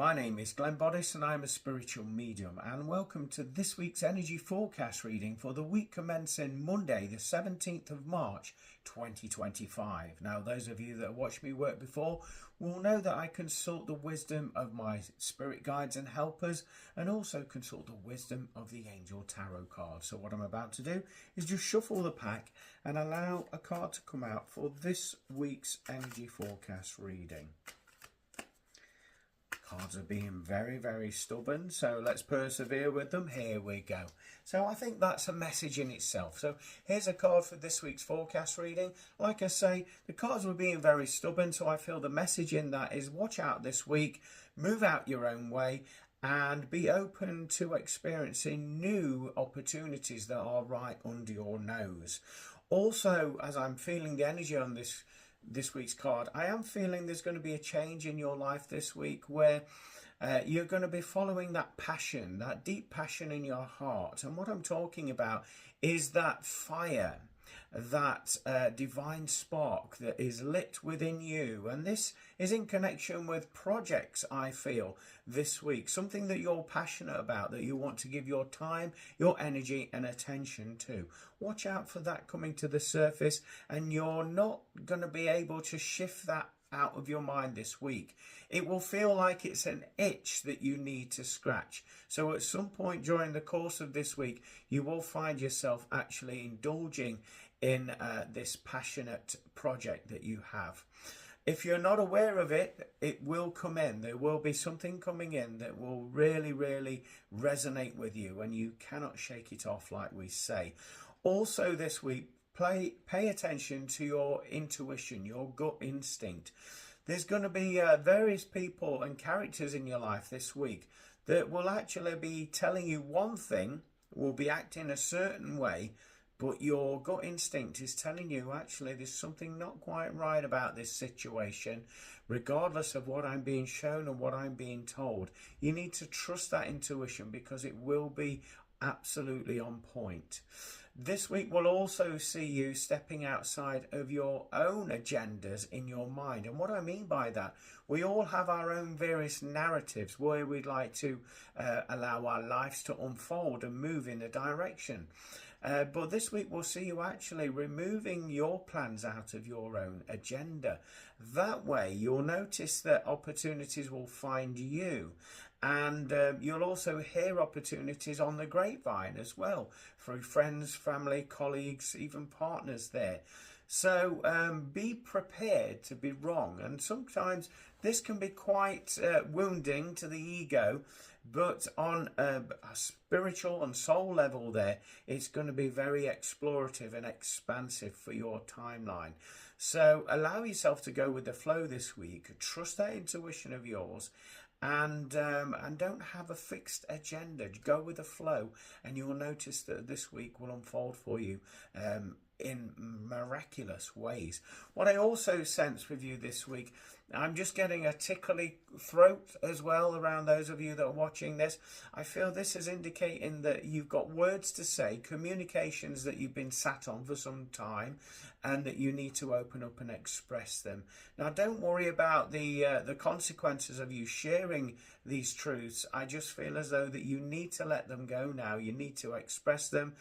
my name is Boddice and I'm a spiritual medium, and welcome to this week's energy forecast reading for the week commencing Monday the 17th of March 2025. Now, those of you that have watched me work before will know that I consult the wisdom of my spirit guides and helpers, and also consult the wisdom of the angel tarot cards. So what I'm about to do is just shuffle the pack and allow a card to come out for this week's energy forecast reading. Cards are being very stubborn, so let's persevere with them. Here we go. So I think that's a message in itself. So here's a card for this week's forecast reading. Like I say, the cards were being very stubborn, so I feel the message in that is watch out this week, move out your own way, and be open to experiencing new opportunities that are right under your nose. Also, as I'm feeling the energy on this week's card, I am feeling there's going to be a change in your life this week where you're going to be following that passion, that deep passion in your heart. And what I'm talking about is that fire, that divine spark that is lit within you. And this is in connection with projects, I feel, this week. Something that you're passionate about, that you want to give your time, your energy and attention to. Watch out for that coming to the surface, and you're not going to be able to shift that out of your mind this week. It will feel like it's an itch that you need to scratch. So at some point during the course of this week, you will find yourself actually indulging in this passionate project that you have. If you're not aware of it, it will come in. There will be something coming in that will really resonate with you, and you cannot shake it off, like we say. Also this week, pay attention to your intuition, your gut instinct. There's going to be various people and characters in your life this week that will actually be telling you one thing, will be acting a certain way, but your gut instinct is telling you actually there's something not quite right about this situation, regardless of what I'm being shown and what I'm being told. You need to trust that intuition because it will be absolutely on point. This week will also see you stepping outside of your own agendas in your mind. And what I mean by that, we all have our own various narratives where we'd like to allow our lives to unfold and move in a direction. But this week we'll see you actually removing your plans out of your own agenda. That way you'll notice that opportunities will find you. And you'll also hear opportunities on the grapevine as well, through friends, family, colleagues, even partners there. So be prepared to be wrong. And sometimes this can be quite wounding to the ego, but on a spiritual and soul level there, it's going to be very explorative and expansive for your timeline. So allow yourself to go with the flow this week. Trust that intuition of yours. And don't have a fixed agenda. Go with the flow, and you'll notice that this week will unfold for you in miraculous ways. What I also sense with you this week, I'm just getting a tickly throat as well around those of you that are watching this. I feel this is indicating that you've got words to say, communications that you've been sat on for some time, and that you need to open up and express them. Now, don't worry about the consequences of you sharing these truths. I just feel as though that you need to let them go now. You need to express them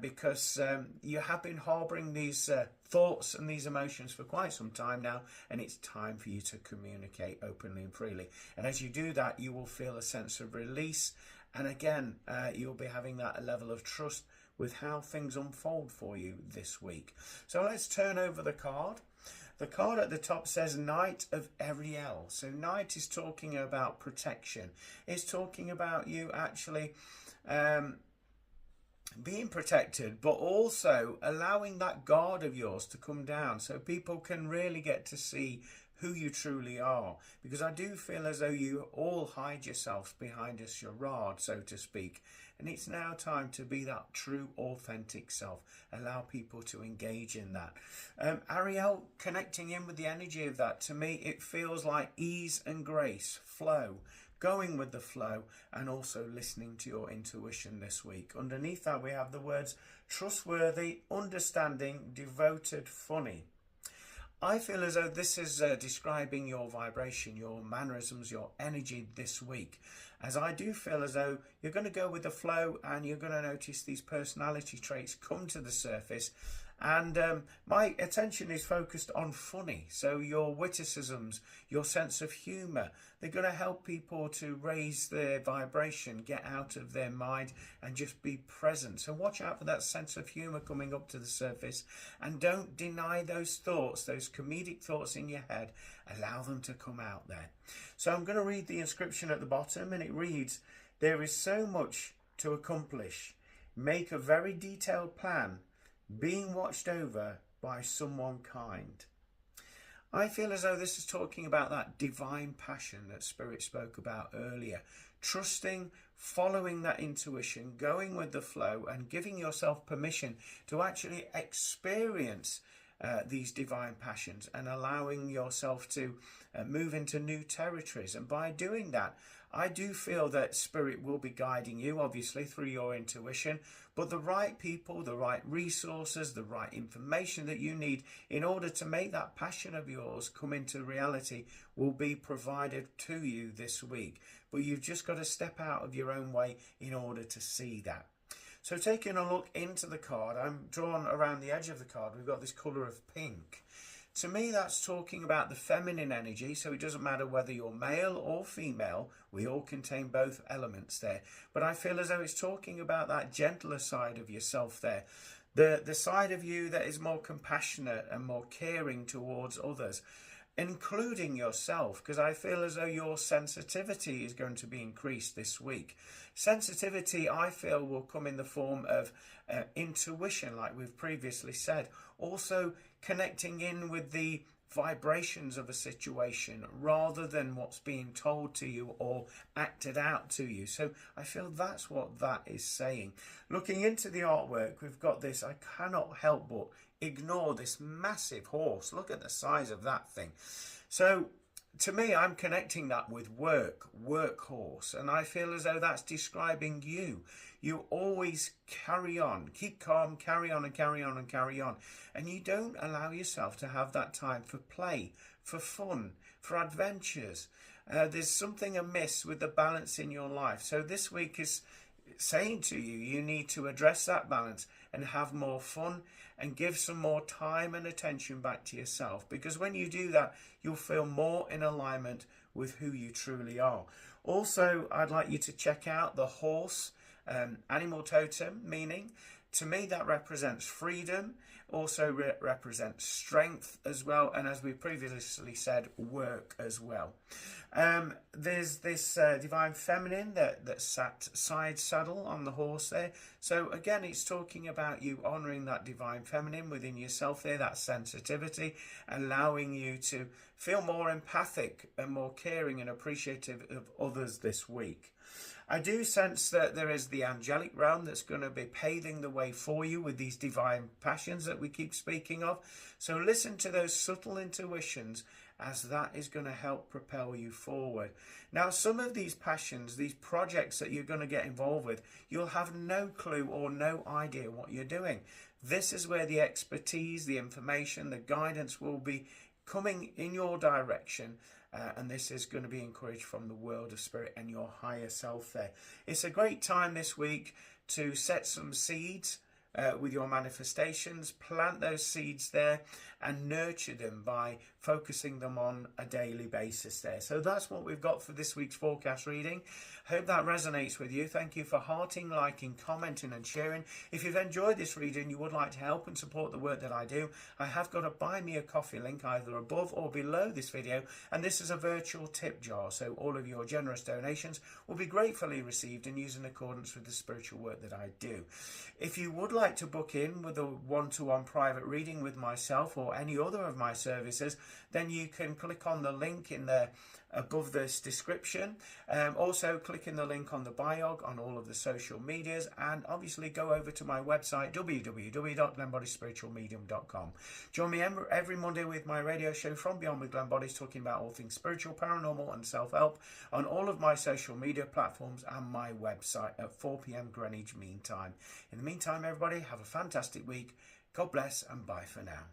because you have been harboring these thoughts and these emotions for quite some time now, and it's time for you to communicate openly and freely. And as you do that, you will feel a sense of release, and again you'll be having that level of trust with how things unfold for you this week. So let's turn over the card. The card at the top says Knight of Ariel. So Knight is talking about protection. It's talking about you actually being protected, but also allowing that guard of yours to come down so people can really get to see who you truly are. Because I do feel as though you all hide yourselves behind a charade, so to speak. And it's now time to be that true, authentic self. Allow people to engage in that. Ariel, connecting in with the energy of that, to me, it feels like ease and grace, flow, going with the flow, and also listening to your intuition this week. Underneath that, we have the words trustworthy, understanding, devoted, funny. I feel as though this is describing your vibration, your mannerisms, your energy this week. As I do feel as though you're going to go with the flow and you're going to notice these personality traits come to the surface. And my attention is focused on funny. So your witticisms, your sense of humour, they're going to help people to raise their vibration, get out of their mind and just be present. So watch out for that sense of humour coming up to the surface, and don't deny those thoughts, those comedic thoughts in your head. Allow them to come out there. So I'm going to read the inscription at the bottom, and it reads, "There is so much to accomplish. Make a very detailed plan, being watched over by someone kind." I feel as though this is talking about that divine passion that Spirit spoke about earlier. Trusting, following that intuition, going with the flow, and giving yourself permission to actually experience these divine passions, and allowing yourself to move into new territories. And by doing that, I do feel that Spirit will be guiding you, obviously, through your intuition, but the right people, the right resources, the right information that you need in order to make that passion of yours come into reality will be provided to you this week. But you've just got to step out of your own way in order to see that. So taking a look into the card, I'm drawn around the edge of the card. We've got this colour of pink. To me, that's talking about the feminine energy, so it doesn't matter whether you're male or female, we all contain both elements there. But I feel as though it's talking about that gentler side of yourself there, the side of you that is more compassionate and more caring towards others, including yourself, because I feel as though your sensitivity is going to be increased this week. Sensitivity, I feel, will come in the form of intuition, like we've previously said. Also connecting in with the vibrations of a situation rather than what's being told to you or acted out to you. So I feel that's what that is saying. Looking into the artwork, we've got this, I cannot help but ignore this massive horse. Look at the size of that thing. So to me, I'm connecting that with workhorse, and I feel as though that's describing you. You always carry on, keep calm, carry on and carry on and carry on. And you don't allow yourself to have that time for play, for fun, for adventures. There's something amiss with the balance in your life. So this week is saying to you, you need to address that balance and have more fun and give some more time and attention back to yourself. Because when you do that, you'll feel more in alignment with who you truly are. Also, I'd like you to check out the horse animal totem, meaning to me that represents freedom, also represents strength as well, and as we previously said, work as well. There's this divine feminine that sat side saddle on the horse there. So again, it's talking about you honouring that divine feminine within yourself there, that sensitivity, allowing you to feel more empathic and more caring and appreciative of others this week. I do sense that there is the angelic realm that's going to be paving the way for you with these divine passions that we keep speaking of. So listen to those subtle intuitions, as that is going to help propel you forward. Now, some of these passions, these projects that you're going to get involved with, you'll have no clue or no idea what you're doing. This is where the expertise, the information, the guidance will be coming in your direction. And this is going to be encouraged from the world of spirit and your higher self there. It's a great time this week to set some seeds with your manifestations, plant those seeds there and nurture them by focusing them on a daily basis there. So that's what we've got for this week's forecast reading. Hope that resonates with you. Thank you for hearting, liking, commenting and sharing. If you've enjoyed this reading, you would like to help and support the work that I do, I have got a buy me a coffee link either above or below this video, and this is a virtual tip jar, so all of your generous donations will be gratefully received and used in accordance with the spiritual work that I do. If you would like to book in with a one-to-one private reading with myself or any other of my services, then you can click on the link in there above this description. Also click in the link on the bio on all of the social medias, and obviously go over to my website www.glenboddicespiritualmedium.com. Join me every Monday with my radio show From Beyond with Glenn Boddice, talking about all things spiritual, paranormal and self-help on all of my social media platforms and my website at 4 p.m. Greenwich Mean Time. In the meantime, everybody, have a fantastic week. God bless and bye for now.